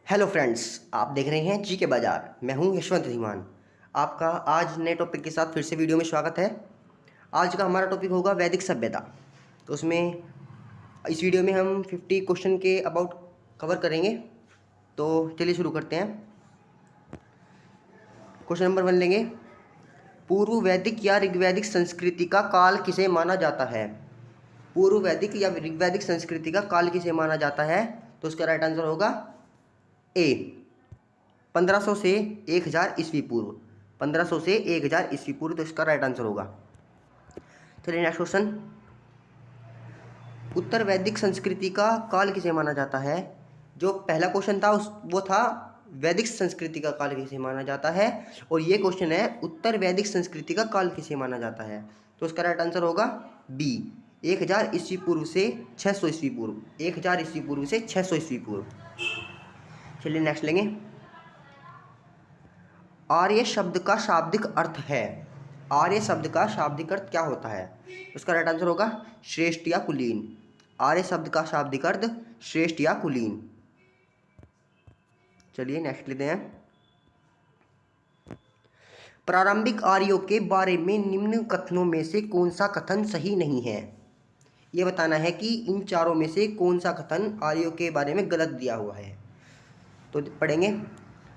Hello friends, आप देख रहे हैं जी के बाज़ार। मैं हूं यशवंत धीमान। आपका आज नए टॉपिक के साथ फिर से वीडियो में स्वागत है। आज का हमारा टॉपिक होगा वैदिक सभ्यता। तो उसमें इस वीडियो में हम 50 क्वेश्चन के अबाउट कवर करेंगे। तो चलिए शुरू करते हैं। क्वेश्चन नंबर 1 लेंगे। पूर्व वैदिक या ऋग्वैदिक संस्कृति का काल किसे माना जाता है? पूर्व वैदिक या ऋग्वैदिक संस्कृति का काल किसे माना जाता है? तो उसका राइट आंसर होगा ए, 1500 से 1000 ईस्वी पूर्व। 1500 से 1000 ईस्वी पूर्व, तो इसका राइट आंसर होगा। चलिए नेक्स्ट क्वेश्चन। उत्तर वैदिक संस्कृति का काल किसे माना जाता है? जो पहला क्वेश्चन था वो था वैदिक संस्कृति का काल किसे माना जाता है, और ये क्वेश्चन है उत्तर वैदिक संस्कृति का काल किसे माना जाता है। तो उसका राइट आंसर होगा बी, 1000 ईस्वी पूर्व से 600 ईस्वी पूर्व। 1000 ईस्वी पूर्व से 600 ईस्वी पूर्व। चलिए नेक्स्ट लेंगे। आर्य शब्द का शाब्दिक अर्थ है। आर्य शब्द का शाब्दिक अर्थ क्या होता है? उसका राइट आंसर होगा श्रेष्ठ या कुलीन। आर्य शब्द का शाब्दिक अर्थ श्रेष्ठ या कुलीन। चलिए नेक्स्ट लेते हैं। प्रारंभिक आर्यों के बारे में निम्न कथनों में से कौन सा कथन सही नहीं है? यह बताना है कि इन चारों में से कौन सा कथन आर्यों के बारे में गलत दिया हुआ है। तो पढ़ेंगे।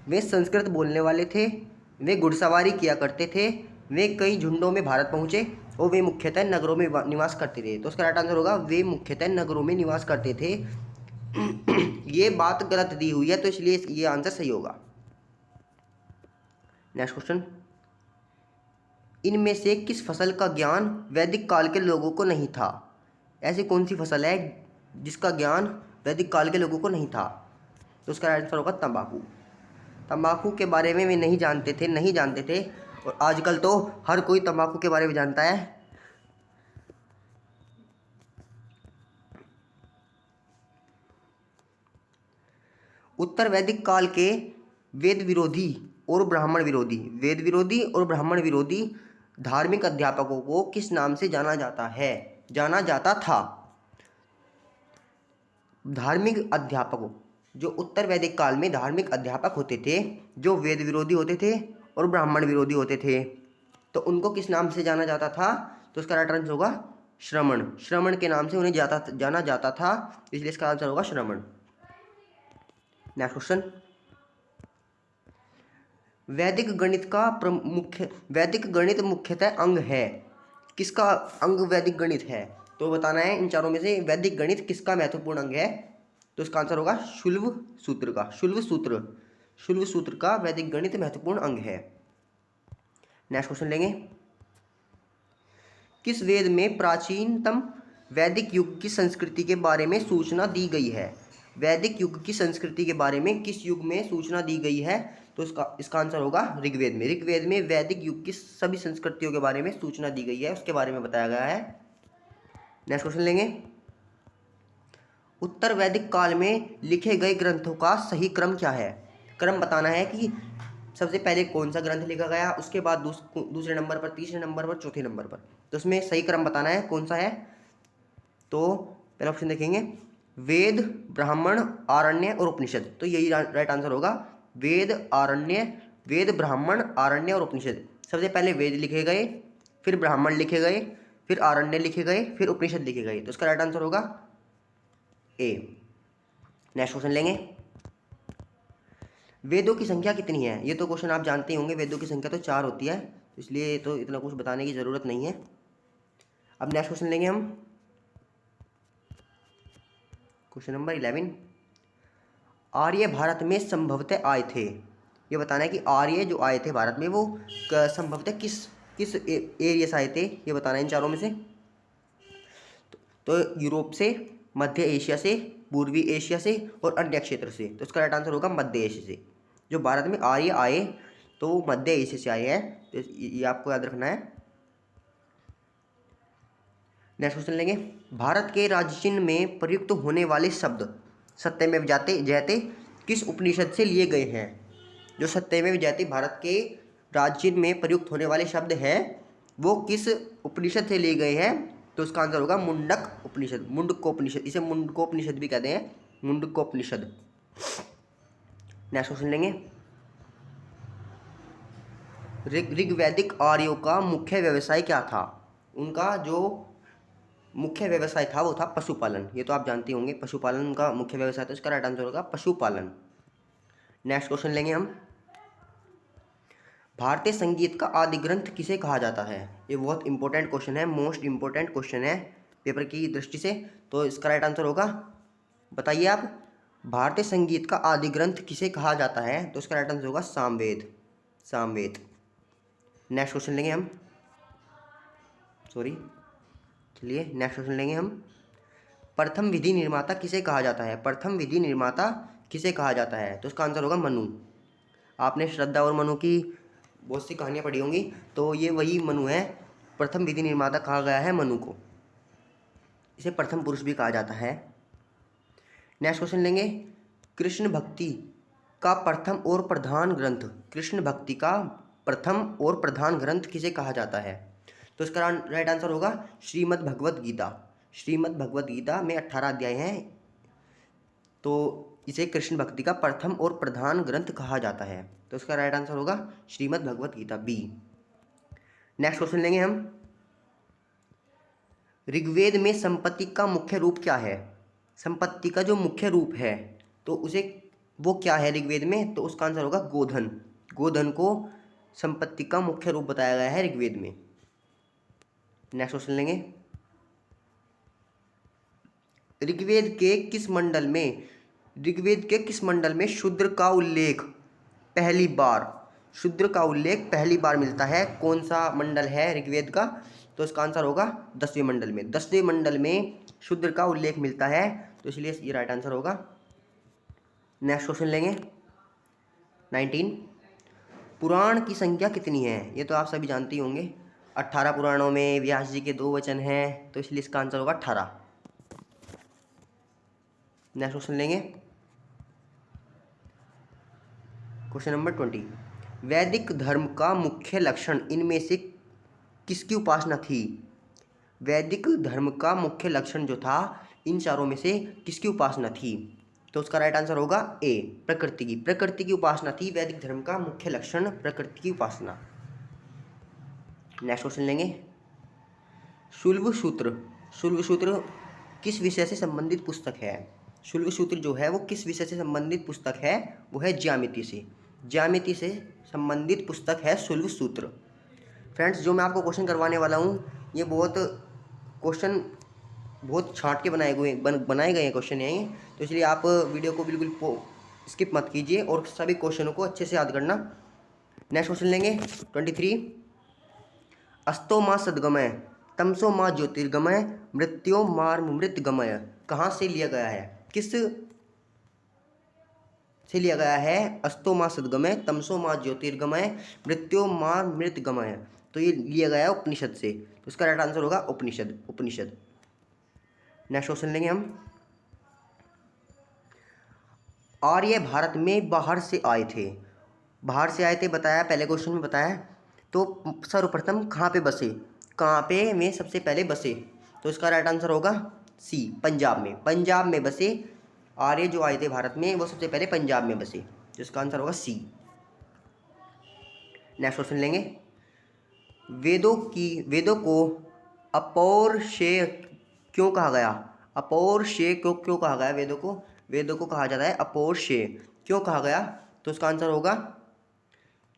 वे संस्कृत बोलने वाले थे, वे घुड़सवारी किया करते थे, वे कई झुंडों में भारत पहुँचे, और वे मुख्यतः नगरों में निवास करते थे। तो उसका राइट आंसर होगा वे मुख्यतः नगरों में निवास करते थे। ये बात गलत दी हुई है, तो इसलिए ये आंसर सही होगा। Next question. इनमें से किस फसल का ज्ञान वैदिक काल के लोगों को नहीं था? ऐसी कौन सी फसल है जिसका ज्ञान वैदिक काल के लोगों को नहीं था? तो उसका आंसर होगा तंबाकू। तंबाकू के बारे में वे नहीं जानते थे, और आजकल तो हर कोई तंबाकू के बारे में जानता है। उत्तर वैदिक काल के वेद विरोधी और ब्राह्मण विरोधी धार्मिक अध्यापकों को किस नाम से जाना जाता था? धार्मिक अध्यापकों, जो उत्तर वैदिक काल में धार्मिक अध्यापक होते थे, जो वेद विरोधी होते थे और ब्राह्मण विरोधी होते थे, तो उनको किस नाम से जाना जाता था? तो उसका राइट आंसर होगा श्रमण। श्रमण के नाम से उन्हें जाना जाता था, इसलिए इसका आंसर होगा श्रमण। Next question. वैदिक गणित मुख्यतः अंग है। किसका अंग वैदिक गणित है? तो बताना है इन चारों में से वैदिक गणित किसका महत्वपूर्ण अंग है। तो इसका आंसर होगा शुल्व सूत्र का वैदिक गणित महत्वपूर्ण अंग है। नेक्स्ट क्वेश्चन लेंगे। किस वेद में प्राचीनतम वैदिक युग की संस्कृति के बारे में सूचना दी गई है? वैदिक युग की संस्कृति के बारे में किस युग में सूचना दी गई है? तो इसका आंसर होगा ऋग्वेद में। ऋग्वेद में वैदिक युग की सभी संस्कृतियों के बारे में सूचना दी गई है, उसके बारे में बताया गया है। नेक्स्ट क्वेश्चन लेंगे। उत्तर वैदिक काल में लिखे गए ग्रंथों का सही क्रम क्या है? क्रम बताना है कि सबसे पहले कौन सा ग्रंथ लिखा गया, उसके बाद दूसरे नंबर पर, तीसरे नंबर पर, चौथे नंबर पर। तो उसमें सही क्रम बताना है कौन सा है। तो पहला ऑप्शन देखेंगे, वेद, ब्राह्मण, आरण्य और उपनिषद। तो यही राइट आंसर होगा वेद, ब्राह्मण, आरण्य और उपनिषद। सबसे पहले वेद लिखे गए, फिर ब्राह्मण लिखे गए, फिर आरण्य लिखे गए, फिर उपनिषद लिखे गए। तो इसका राइट आंसर होगा ए। नेक्स्ट क्वेश्चन लेंगे। वेदों की संख्या कितनी है? ये तो क्वेश्चन आप जानते ही होंगे। वेदों की संख्या तो 4 होती है, इसलिए तो इतना कुछ बताने की ज़रूरत नहीं है। अब नेक्स्ट क्वेश्चन लेंगे हम। Question number 11। आर्य भारत में संभवतः आए थे। ये बताना है कि आर्य जो आए थे भारत में, वो संभवतः किस एरिया से आए थे, ये बताना है इन चारों में से। तो यूरोप से, मध्य एशिया से, पूर्वी एशिया से और अन्य क्षेत्र से। तो इसका राइट आंसर होगा मध्य एशिया से। जो भारत में आर्य आए तो वो मध्य एशिया से आए हैं, तो ये आपको याद रखना है। नेक्स्ट क्वेश्चन लेंगे। भारत के राजचिन्ह में प्रयुक्त होने वाले शब्द सत्यमेव जयते किस उपनिषद से लिए गए हैं? जो सत्यमेव जयते भारत के राजचिन्ह में प्रयुक्त होने वाले शब्द हैं, वो किस उपनिषद से लिए गए हैं? तो उसका आंसर होगा मुंडक उपनिषद। मुंडकोपनिषद, इसे मुंडकोपनिषद भी कहते हैं, मुंडकोपनिषद। नेक्स्ट क्वेश्चन लेंगे, ऋग्वैदिक आर्यों का मुख्य व्यवसाय क्या था? उनका जो मुख्य व्यवसाय था वो था पशुपालन। ये तो आप जानते होंगे, पशुपालन उनका मुख्य व्यवसाय था। इसका राइट आंसर होगा पशुपालन। नेक्स्ट क्वेश्चन लेंगे हम, भारतीय संगीत का आदि ग्रंथ किसे कहा जाता है? ये बहुत इंपॉर्टेंट क्वेश्चन है, मोस्ट इंपॉर्टेंट क्वेश्चन है पेपर की दृष्टि से। तो इसका राइट आंसर होगा, बताइए आप, भारतीय संगीत का आदि ग्रंथ किसे कहा जाता है? तो इसका राइट आंसर होगा सामवेद। सामवेद। नेक्स्ट क्वेश्चन लेंगे हम, चलिए नेक्स्ट क्वेश्चन लेंगे हम, प्रथम विधि निर्माता किसे कहा जाता है? प्रथम विधि निर्माता किसे कहा जाता है? तो इसका आंसर होगा मनु। आपने श्रद्धा और मनु की बहुत सी कहानियाँ पढ़ी होंगी, तो ये वही मनु है। प्रथम विधि निर्माता कहा गया है मनु को। इसे प्रथम पुरुष भी कहा जाता है। नेक्स्ट क्वेश्चन लेंगे, कृष्ण भक्ति का प्रथम और प्रधान ग्रंथ, कृष्ण भक्ति का प्रथम और प्रधान ग्रंथ किसे कहा जाता है? तो इसका राइट आंसर होगा श्रीमद् भगवद गीता। श्रीमद् भगवद गीता में 18 अध्याय हैं, तो इसे कृष्ण भक्ति का प्रथम और प्रधान ग्रंथ कहा जाता है। तो इसका राइट आंसर होगा Shrimad Bhagavad Gita, B. Next question लेंगे हम, ऋग्वेद में संपत्ति का मुख्य रूप क्या है? संपत्ति का जो मुख्य रूप है तो उसे वो क्या है ऋग्वेद में? तो उसका आंसर होगा गोधन। गोधन को संपत्ति का मुख्य रूप बताया गया है ऋग्वेद में। नेक्स्ट क्वेश्चन लेंगे, ऋग्वेद के किस मंडल में, ऋग्वेद के किस मंडल में शूद्र का उल्लेख पहली बार, शूद्र का उल्लेख पहली बार मिलता है? कौन सा मंडल है ऋग्वेद का? तो इसका आंसर होगा 10वें मंडल में। 10वें मंडल में शूद्र का उल्लेख मिलता है, तो इसलिए ये राइट आंसर होगा। नेक्स्ट क्वेश्चन लेंगे 19, पुराण की संख्या कितनी है? ये तो आप सभी जानते ही होंगे, 18 पुराणों में व्यास जी के 2 वचन हैं, तो इसलिए इसका आंसर होगा 18। नेक्स्ट क्वेश्चन लेंगे, क्वेश्चन नंबर 20, वैदिक धर्म का मुख्य लक्षण इनमें से किसकी उपासना थी? वैदिक धर्म का मुख्य लक्षण जो था इन चारों में से किसकी उपासना थी? तो उसका राइट आंसर होगा ए, प्रकृति की। प्रकृति की उपासना थी वैदिक धर्म का मुख्य लक्षण, प्रकृति की उपासना। नेक्स्ट क्वेश्चन लेंगे, शुल्ब सूत्र, शुल्ब सूत्र किस विषय से संबंधित पुस्तक है? शुल्ब सूत्र जो है वो किस विषय से संबंधित पुस्तक है? वो है ज्यामिति से। ज्यामिति से संबंधित पुस्तक है शुल्ब सूत्र। फ्रेंड्स, जो मैं आपको क्वेश्चन करवाने वाला हूँ ये बहुत क्वेश्चन बहुत छांट के बनाए गए हैं क्वेश्चन हैं ये, तो इसलिए आप वीडियो को बिल्कुल स्किप मत कीजिए और सभी क्वेश्चनों को अच्छे से याद करना। नेक्स्ट क्वेश्चन लेंगे 23, अस्तो माँ सदगमय तमसो माँ ज्योतिर्गमय मृत्यो मार मृतगमय कहाँ से लिया गया है? किस से लिया गया है? अस्तो माँ सदगमय तमसो माँ ज्योतिर्गमय मृत्यो माँ मृतगमय, तो ये लिया गया है उपनिषद से। तो इसका राइट आंसर होगा उपनिषद। उपनिषद। नेक्स्ट क्वेश्चन लेंगे हम, आर्य भारत में बाहर से आए थे। बाहर से आए थे बताया, पहले क्वेश्चन में बताया। तो सर्वप्रथम कहाँ पे बसे? कहाँ पे में सबसे पहले बसे? तो इसका राइट आंसर होगा सी, पंजाब में। पंजाब में बसे आर्य जो आए थे भारत में, वो सबसे पहले पंजाब में बसे। तो इसका आंसर होगा सी। नेक्स्ट क्वेश्चन लेंगे, वेदों को अपौरुषेय क्यों कहा गया? अपौरुषेय क्यों कहा गया वेदों को? वेदों को कहा जाता है अपौरुषेय, क्यों कहा गया? तो उसका आंसर होगा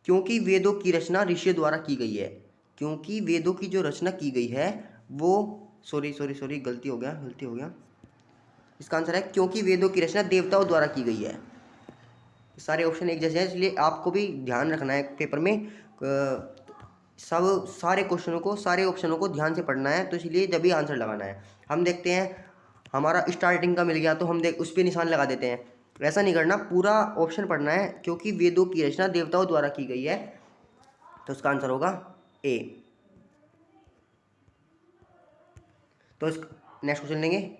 क्योंकि वेदों की रचना ऋषियों द्वारा की गई है। क्योंकि वेदों की जो रचना की गई है वो सॉरी गलती हो गया। इसका आंसर है क्योंकि वेदों की रचना देवताओं द्वारा की गई है। सारे ऑप्शन एक जैसे हैं, इसलिए आपको भी ध्यान रखना है पेपर में, सारे ऑप्शनों को ध्यान से पढ़ना है, तो इसलिए जब भी आंसर लगाना है। हम देखते हैं हमारा स्टार्टिंग का मिल गया तो हम उस पर निशान लगा देते हैं, ऐसा नहीं करना, पूरा ऑप्शन पढ़ना है। क्योंकि वेदों की रचना देवताओं द्वारा की गई है, तो उसका आंसर होगा ए। तो नेक्स्ट क्वेश्चन लेंगे,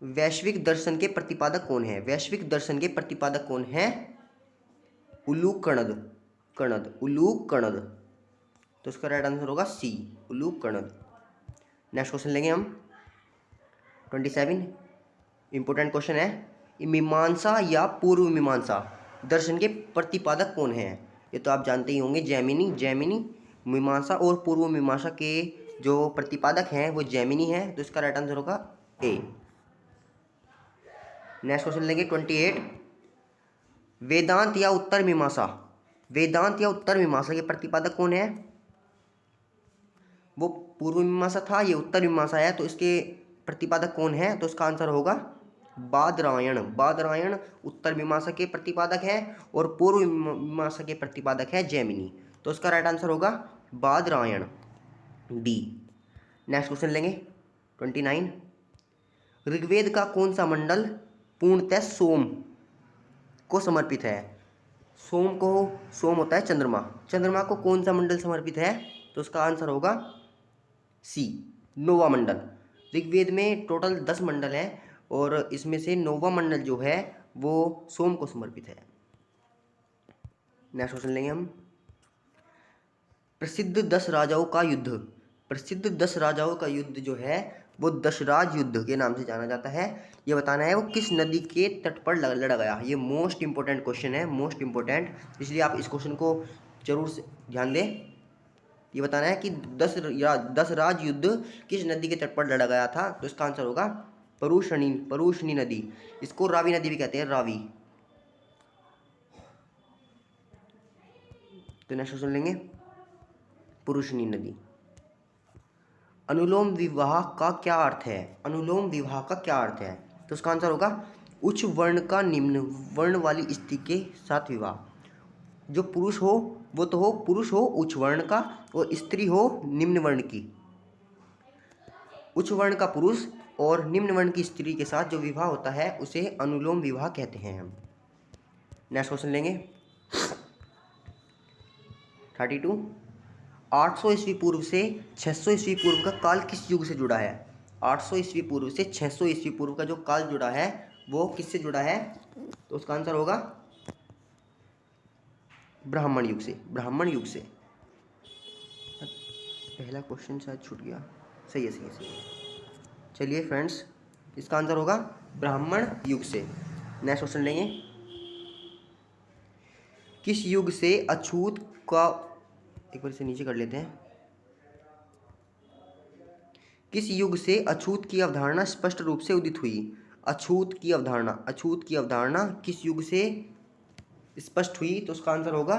वैश्विक दर्शन के प्रतिपादक कौन है? वैश्विक दर्शन के प्रतिपादक कौन है? उलूक कणद। तो इसका राइट आंसर होगा सी, उलूक कणद। नेक्स्ट क्वेश्चन लेंगे हम 27, इंपोर्टेंट क्वेश्चन है, मीमांसा या पूर्व मीमांसा दर्शन के प्रतिपादक कौन हैं? ये तो आप जानते ही होंगे, जैमिनी मीमांसा और पूर्व मीमांसा के जो प्रतिपादक हैं वो जैमिनी है, तो इसका राइट आंसर होगा ए। नेक्स्ट क्वेश्चन लेंगे 28। वेदांत या उत्तर मीमांसा, वेदांत या उत्तर मीमांसा के प्रतिपादक कौन है? वो पूर्व मीमांसा था, ये उत्तर मीमांसा है, तो इसके प्रतिपादक कौन है? तो इसका आंसर होगा बादरायण। बादरायण उत्तर मीमांसा के प्रतिपादक है और पूर्व मीमांसा के प्रतिपादक है जैमिनी, तो इसका राइट आंसर होगा बादरायण, डी। नेक्स्ट क्वेश्चन लेंगे 29। ऋग्वेद का कौन सा मंडल पूर्णतः सोम को समर्पित है? सोम होता है चंद्रमा, चंद्रमा को कौन सा मंडल समर्पित है? तो उसका आंसर होगा सी, नौवा मंडल। ऋग्वेद में टोटल 10 मंडल हैं और इसमें से नौवा मंडल जो है वो सोम को समर्पित है। नेक्स्ट क्वेश्चन लेंगे हम। प्रसिद्ध 10 राजाओं का युद्ध, प्रसिद्ध 10 राजाओं का युद्ध जो है वो दशराज युद्ध के नाम से जाना जाता है। ये बताना है वो किस नदी के तट पर लड़ा गया। ये मोस्ट इंपॉर्टेंट क्वेश्चन है, मोस्ट इंपॉर्टेंट, इसलिए आप इस क्वेश्चन को जरूर से ध्यान दें। ये बताना है कि 10 राज युद्ध किस नदी के तट पर लड़ा गया था, तो इसका आंसर होगा परुष्णी नदी। इसको रावी नदी भी कहते हैं, रावी। तो नेक्स्ट क्वेश्चन लेंगे पुरुषनी नदी। अनुलोम विवाह का क्या अर्थ है? अनुलोम विवाह का क्या अर्थ है? तो उसका आंसर होगा उच्च वर्ण का निम्न वर्ण वाली स्त्री के साथ विवाह। जो पुरुष हो वो तो हो, पुरुष हो उच्च वर्ण का और स्त्री हो निम्न वर्ण की। उच्च वर्ण का पुरुष और निम्न वर्ण की स्त्री के साथ जो विवाह होता है उसे अनुलोम विवाह कहते हैं हम। नेक्स्ट क्वेश्चन लेंगे 32। 800 ईस्वी पूर्व से 600 ईस्वी पूर्व का काल किस युग से जुड़ा है? 800 ईस्वी पूर्व से 600 ईस्वी पूर्व का जो काल जुड़ा है वो किससे जुड़ा है? तो उसका आंसर होगा ब्राह्मण युग से, ब्राह्मण युग से। पहला क्वेश्चन शायद छूट गया, सही है, सही है, सही है। चलिए फ्रेंड्स, इसका आंसर होगा ब्राह्मण युग से। नेक्स्ट क्वेश्चन लेंगे। किस युग से अछूत का, एक बार इसे नीचे कर लेते हैं। किस युग से अछूत की अवधारणा स्पष्ट रूप से उदित हुई? अछूत की अवधारणा, अछूत की अवधारणा किस युग से स्पष्ट हुई? तो उसका आंसर होगा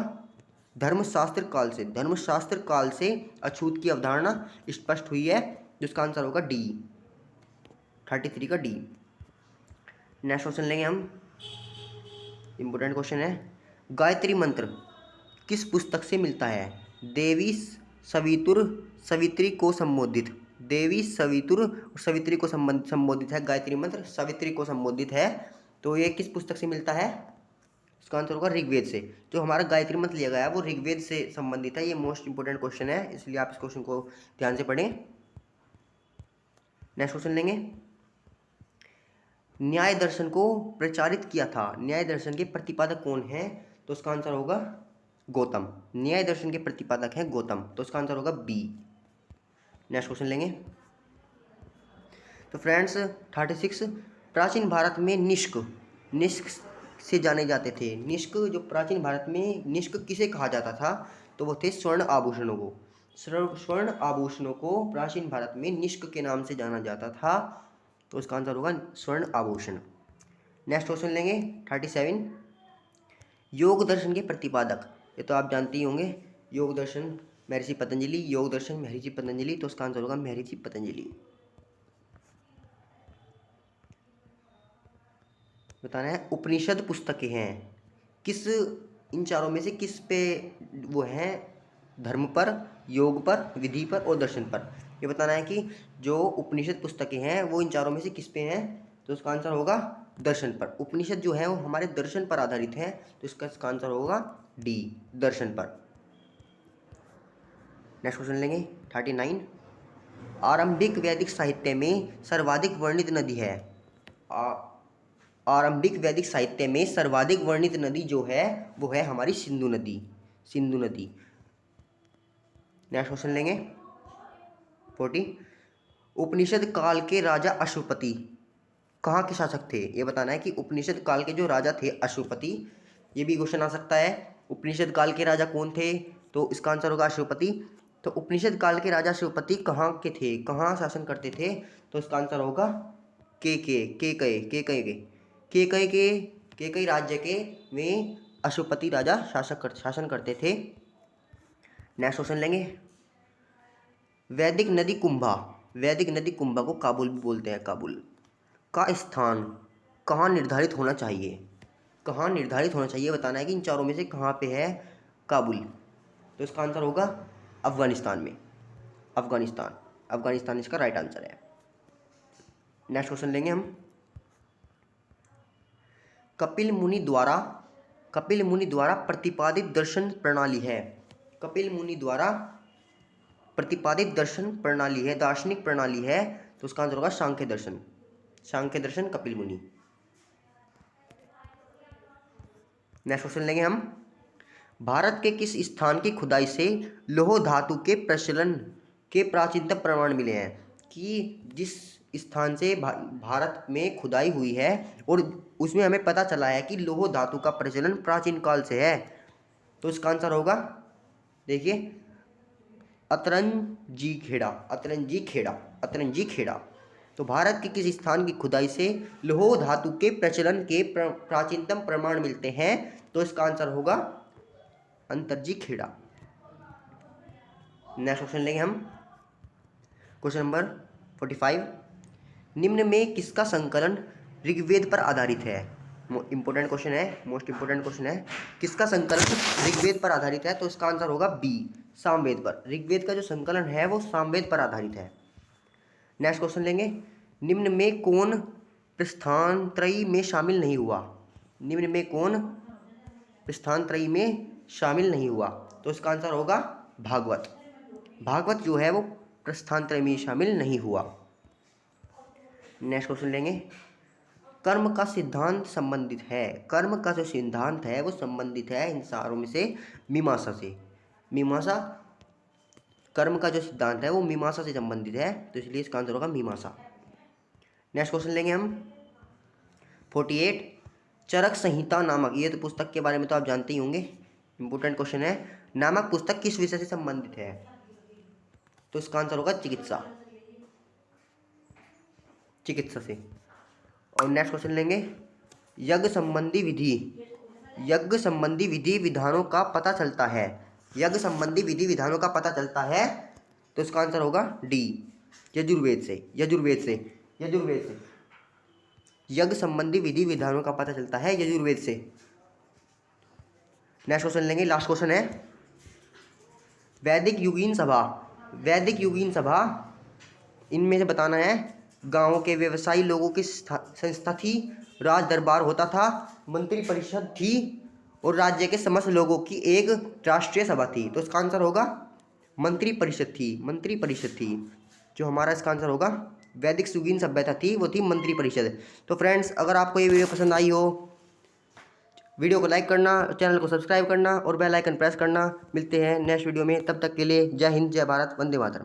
धर्मशास्त्र काल से। धर्मशास्त्र काल से अछूत की अवधारणा स्पष्ट हुई है, जिसका आंसर होगा डी, 33 का डी। नेक्स्ट क्वेश्चन लेंगे हम, इंपोर्टेंट क्वेश्चन है। गायत्री मंत्र किस पुस्तक से मिलता है? देवी सवित्री को संबोधित, देवी सवितुर और सवित्री को संबोधित है गायत्री मंत्र, सवित्री को संबोधित है। तो ये किस पुस्तक से मिलता है? इसका आंसर होगा ऋग्वेद से। जो हमारा गायत्री मंत्र लिया गया है वो ऋग्वेद से संबंधित है। ये मोस्ट इंपोर्टेंट क्वेश्चन है, इसलिए आप इस क्वेश्चन को ध्यान से पढ़ें। नेक्स्ट क्वेश्चन लेंगे। न्याय दर्शन को प्रचारित किया था, न्याय दर्शन के प्रतिपादक कौन है? तो उसका आंसर होगा गौतम। न्याय दर्शन के प्रतिपादक है गौतम, तो उसका आंसर होगा बी। नेक्स्ट क्वेश्चन लेंगे। तो फ्रेंड्स 36। प्राचीन भारत में निष्क से जाने जाते थे। निष्क, जो प्राचीन भारत में निष्क किसे कहा जाता था? तो वो थे स्वर्ण आभूषणों को। स्वर्ण आभूषणों को प्राचीन भारत में निष्क के नाम से जाना जाता था, तो इसका आंसर होगा स्वर्ण आभूषण। नेक्स्ट क्वेश्चन लेंगे 37। योग दर्शन के प्रतिपादक, ये तो आप जानते ही होंगे, योग दर्शन महर्षि पतंजलि, योग दर्शन महर्षि पतंजलि, तो उसका आंसर होगा महर्षि पतंजलि। बताना है उपनिषद पुस्तकें हैं किस, इन चारों में से किस पे वो हैं? धर्म पर, योग पर, विधि पर और दर्शन पर। ये बताना है कि जो उपनिषद पुस्तकें हैं वो इन चारों में से किस पे हैं? तो उसका आंसर होगा दर्शन पर। उपनिषद जो है वो हमारे दर्शन पर आधारित है, तो इसका आंसर होगा डी, दर्शन पर। नेक्स्ट क्वेश्चन लेंगे 39। आरंभिक वैदिक साहित्य में सर्वाधिक वर्णित नदी है। आरंभिक वैदिक साहित्य में सर्वाधिक वर्णित नदी जो है वो है हमारी सिंधु नदी, सिंधु नदी। नेक्स्ट क्वेश्चन लेंगे 40। उपनिषद काल के राजा अश्वपति, कहाँ के शासक थे, ये बताना है कि उपनिषद काल के जो राजा थे अशोपति, ये भी क्वेश्चन आ सकता है। उपनिषद काल के राजा कौन थे, तो इसका आंसर होगा अशोपति। तो उपनिषद काल के राजा अशोपति कहाँ के थे, कहाँ शासन करते थे, तो इसका आंसर होगा केकई राज्य के में अशोपति राजा शासन करते थे। नेक्स्ट क्वेश्चन लेंगे। वैदिक नदी कुंभा को काबुल भी बोलते हैं, काबुल का स्थान कहाँ निर्धारित होना चाहिए, कहाँ निर्धारित होना चाहिए, बताना है कि इन चारों में से कहाँ पे है काबुल। तो इसका आंसर होगा अफगानिस्तान में, अफगानिस्तान इसका राइट आंसर है। नेक्स्ट क्वेश्चन लेंगे हम। कपिल मुनि द्वारा प्रतिपादित दर्शन प्रणाली है, कपिल मुनि द्वारा प्रतिपादित दर्शन प्रणाली है, दार्शनिक प्रणाली है, तो उसका आंसर होगा सांख्य दर्शन कपिल मुनि। नेक्स्ट क्वेश्चन लेंगे हम। भारत के किस स्थान की खुदाई से लौह धातु के प्रचलन के प्राचीनतम प्रमाण मिले हैं, कि जिस स्थान से भारत में खुदाई हुई है और उसमें हमें पता चला है कि लौह धातु का प्रचलन प्राचीन काल से है, तो इसका आंसर होगा, देखिए, अतरंजी खेड़ा। तो भारत के किस स्थान की खुदाई से लौह धातु के प्रचलन के प्राचीनतम प्रमाण मिलते हैं, तो इसका आंसर होगा अंतरजी खेड़ा। नेक्स्ट क्वेश्चन लेंगे हम। Question number 45। निम्न में किसका संकलन ऋग्वेद पर आधारित है, इंपॉर्टेंट क्वेश्चन है, मोस्ट इंपॉर्टेंट क्वेश्चन है। किसका संकलन ऋग्वेद पर आधारित है, तो इसका आंसर होगा बी, सामवेद पर। ऋग्वेद का जो संकलन है वो सामवेद पर आधारित है। नेक्स्ट क्वेश्चन लेंगे। निम्न में कौन प्रस्थानत्रयी में शामिल नहीं हुआ, निम्न में कौन प्रस्थानत्रयी में शामिल नहीं हुआ, तो इसका आंसर होगा भागवत जो है वो प्रस्थानत्रयी में शामिल नहीं हुआ। नेक्स्ट क्वेश्चन लेंगे। कर्म का सिद्धांत संबंधित है, कर्म का जो सिद्धांत है वो संबंधित है इन सारों में से मीमांसा से। मीमांसा, कर्म का जो सिद्धांत है वो मीमांसा से संबंधित है, तो इसलिए इसका आंसर होगा मीमांसा। नेक्स्ट क्वेश्चन लेंगे हम। 48। चरक संहिता नामक, ये तो पुस्तक के बारे में तो आप जानते ही होंगे, इंपॉर्टेंट क्वेश्चन है। नामक पुस्तक किस विषय से संबंधित है, तो इसका आंसर होगा चिकित्सा से। और नेक्स्ट क्वेश्चन लेंगे। यज्ञ संबंधी विधि विधानों का पता चलता है, यज्ञ संबंधी विधि विधानों का पता चलता है, तो इसका आंसर होगा डी, यजुर्वेद से। यज्ञ संबंधी विधि विधानों का पता चलता है यजुर्वेद से। नेक्स्ट क्वेश्चन लेंगे, लास्ट क्वेश्चन है। वैदिक युगीन सभा इनमें से बताना है, गांवों के व्यवसायी लोगों की संस्था थी, राज दरबार होता था, मंत्री परिषद थी और राज्य के समस्त लोगों की एक राष्ट्रीय सभा थी, तो इसका आंसर होगा मंत्री परिषद थी। जो हमारा इसका आंसर होगा वैदिक युगीन सभ्यता थी, वो थी मंत्री परिषद। तो फ्रेंड्स, अगर आपको ये वीडियो पसंद आई हो, वीडियो को लाइक करना, चैनल को सब्सक्राइब करना और बेल आइकन प्रेस करना। मिलते हैं नेक्स्ट वीडियो में, तब तक के लिए जय हिंद, जय भारत, वंदे मातरम।